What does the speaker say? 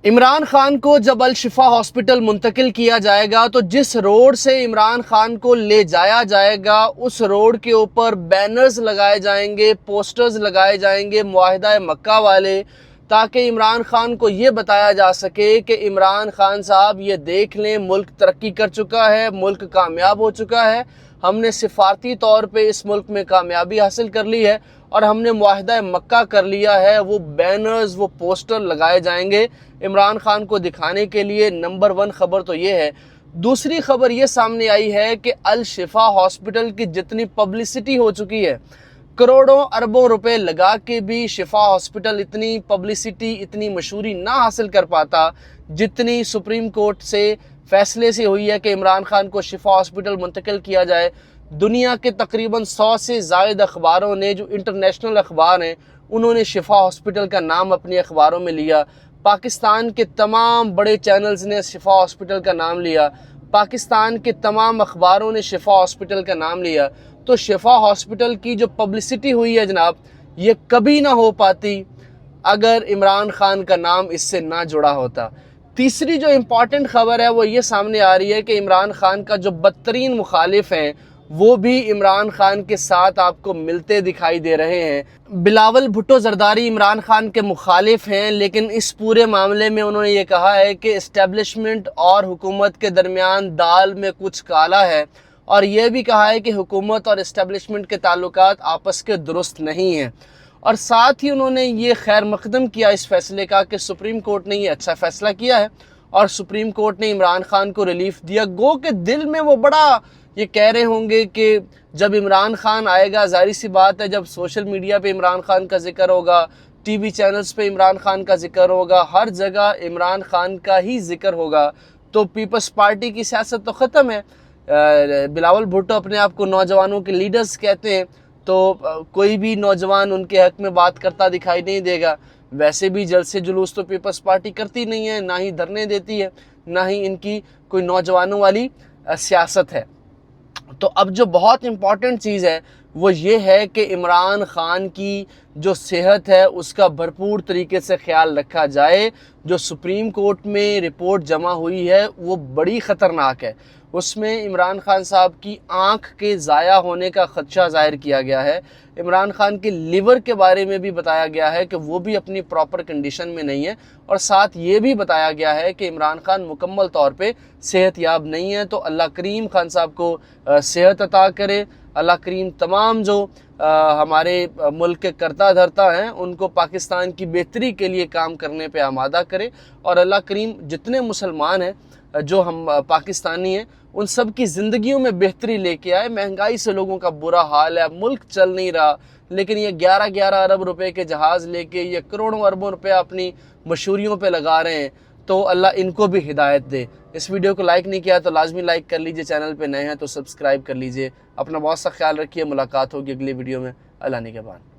عمران خان کو جب الشفا ہاسپٹل منتقل کیا جائے گا تو جس روڈ سے عمران خان کو لے جایا جائے گا اس روڈ کے اوپر بینرز لگائے جائیں گے، پوسٹرز لگائے جائیں گے معاہدہ مکہ والے، تاکہ عمران خان کو یہ بتایا جا سکے کہ عمران خان صاحب یہ دیکھ لیں، ملک ترقی کر چکا ہے، ملک کامیاب ہو چکا ہے، ہم نے سفارتی طور پہ اس ملک میں کامیابی حاصل کر لی ہے اور ہم نے معاہدہ مکہ کر لیا ہے۔ وہ بینرز، وہ پوسٹر لگائے جائیں گے عمران خان کو دکھانے کے لیے۔ نمبر 1 خبر تو یہ ہے۔ دوسری خبر یہ سامنے آئی ہے کہ الشفا ہاسپٹل کی جتنی پبلسٹی ہو چکی ہے، کروڑوں اربوں روپے لگا کے بھی شفا ہاسپٹل اتنی پبلسٹی، اتنی مشہوری نہ حاصل کر پاتا جتنی سپریم کورٹ سے فیصلے سے ہوئی ہے کہ عمران خان کو شفا ہاسپٹل منتقل کیا جائے۔ دنیا کے تقریباً 100 سے زائد اخباروں نے، جو انٹرنیشنل اخبار ہیں، انہوں نے شفا ہاسپٹل کا نام اپنی اخباروں میں لیا۔ پاکستان کے تمام بڑے چینلز نے شفا ہاسپٹل کا نام لیا، پاکستان کے تمام اخباروں نے شفا ہاسپٹل کا نام لیا۔ تو شفا ہاسپٹل کی جو پبلسٹی ہوئی ہے جناب، یہ کبھی نہ ہو پاتی اگر عمران خان کا نام اس سے نہ جڑا ہوتا۔ تیسری جو امپورٹنٹ خبر ہے وہ یہ سامنے آ رہی ہے کہ عمران خان کا جو بدترین مخالف ہیں وہ بھی عمران خان کے ساتھ آپ کو ملتے دکھائی دے رہے ہیں۔ بلاول بھٹو زرداری عمران خان کے مخالف ہیں، لیکن اس پورے معاملے میں انہوں نے یہ کہا ہے کہ اسٹیبلشمنٹ اور حکومت کے درمیان دال میں کچھ کالا ہے، اور یہ بھی کہا ہے کہ حکومت اور اسٹیبلشمنٹ کے تعلقات آپس کے درست نہیں ہیں۔ اور ساتھ ہی انہوں نے یہ خیر مقدم کیا اس فیصلے کا کہ سپریم کورٹ نے یہ اچھا فیصلہ کیا ہے اور سپریم کورٹ نے عمران خان کو ریلیف دیا۔ گو کہ دل میں وہ بڑا یہ کہہ رہے ہوں گے کہ جب عمران خان آئے گا، ظاہر سی بات ہے جب سوشل میڈیا پہ عمران خان کا ذکر ہوگا، ٹی وی چینلز پہ عمران خان کا ذکر ہوگا، ہر جگہ عمران خان کا ہی ذکر ہوگا، تو پیپلز پارٹی کی سیاست تو ختم ہے۔ بلاول بھٹو اپنے آپ کو نوجوانوں کے لیڈرز کہتے ہیں، تو کوئی بھی نوجوان ان کے حق میں بات کرتا دکھائی نہیں دے گا۔ ویسے بھی جلسے جلوس تو پیپلز پارٹی کرتی نہیں ہے، نہ ہی دھرنے دیتی ہے، نہ ہی ان کی کوئی نوجوانوں والی سیاست ہے۔ تو اب جو بہت امپورٹنٹ چیز ہے وہ یہ ہے کہ عمران خان کی جو صحت ہے اس کا بھرپور طریقے سے خیال رکھا جائے۔ جو سپریم کورٹ میں رپورٹ جمع ہوئی ہے وہ بڑی خطرناک ہے۔ اس میں عمران خان صاحب کی آنکھ کے ضائع ہونے کا خدشہ ظاہر کیا گیا ہے۔ عمران خان کے لیور کے بارے میں بھی بتایا گیا ہے کہ وہ بھی اپنی پراپر کنڈیشن میں نہیں ہے، اور ساتھ یہ بھی بتایا گیا ہے کہ عمران خان مکمل طور پہ صحت یاب نہیں ہے۔ تو اللہ کریم خان صاحب کو صحت عطا کرے، اللہ کریم تمام جو ہمارے ملک کے کرتا دھرتا ہیں ان کو پاکستان کی بہتری کے لیے کام کرنے پہ آمادہ کرے، اور اللہ کریم جتنے مسلمان ہیں جو ہم پاکستانی ہیں ان سب کی زندگیوں میں بہتری لے کے آئے۔ مہنگائی سے لوگوں کا برا حال ہے، ملک چل نہیں رہا، لیکن یہ 11 ارب روپے کے جہاز لے کے یہ کروڑوں اربوں روپے اپنی مشہوریوں پہ لگا رہے ہیں، تو اللہ ان کو بھی ہدایت دے۔ اس ویڈیو کو لائک نہیں کیا تو لازمی لائک کر لیجئے، چینل پہ نئے ہیں تو سبسکرائب کر لیجئے۔ اپنا بہت سا خیال رکھیے، ملاقات ہوگی اگلی ویڈیو میں۔ اللہ نگہبان۔